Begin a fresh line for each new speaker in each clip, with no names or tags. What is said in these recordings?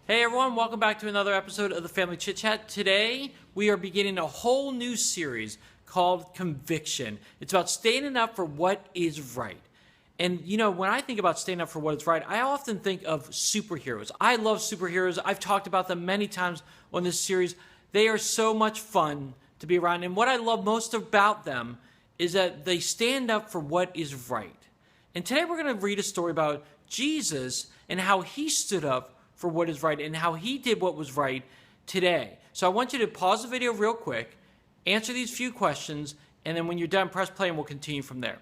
Hey everyone, welcome back to another episode of the Family Chit Chat. Today, we are beginning a whole new series called Conviction. It's about standing up for what is right. And you know, when I think about standing up for what is right, I often think of superheroes. I love superheroes. I've talked about them many times on this series. They are so much fun to be around. And what I love most about them is that they stand up for what is right. And today we're going to read a story about Jesus and how he stood up for what is right and how he did what was right today. So I want you to pause the video real quick, answer these few questions, and then when you're done, press play and we'll continue from there.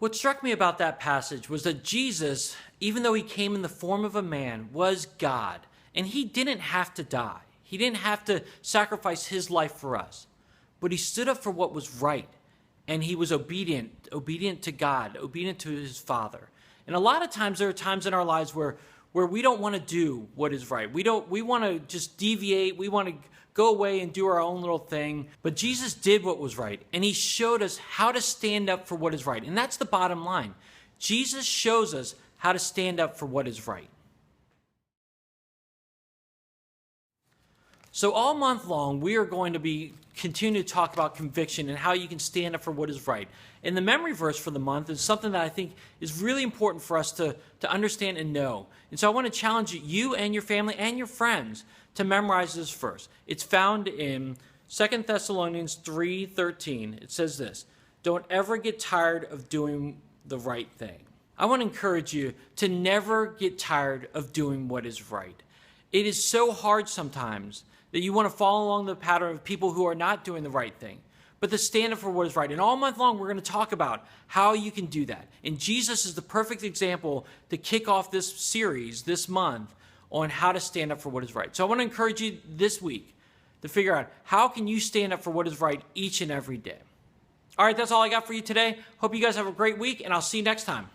What struck me about that passage was that Jesus, even though he came in the form of a man, was God, and he didn't have to die. He didn't have to sacrifice his life for us, but he stood up for what was right. And he was obedient to God, obedient to his Father. And a lot of times there are times in our lives where we don't want to do what is right. We want to just deviate. We want to go away and do our own little thing. But Jesus did what was right. And he showed us how to stand up for what is right. And that's the bottom line. Jesus shows us how to stand up for what is right. So all month long, we are going to be continuing to talk about conviction and how you can stand up for what is right. And the memory verse for the month is something that I think is really important for us to understand and know. And so I want to challenge you and your family and your friends to memorize this verse. It's found in 2 Thessalonians 3:13. It says this: "Don't ever get tired of doing the right thing." I want to encourage you to never get tired of doing what is right. It is so hard sometimes that you want to follow along the pattern of people who are not doing the right thing, but to stand up for what is right. And all month long, we're going to talk about how you can do that. And Jesus is the perfect example to kick off this series this month on how to stand up for what is right. So I want to encourage you this week to figure out how can you stand up for what is right each and every day. All right, that's all I got for you today. Hope you guys have a great week, and I'll see you next time.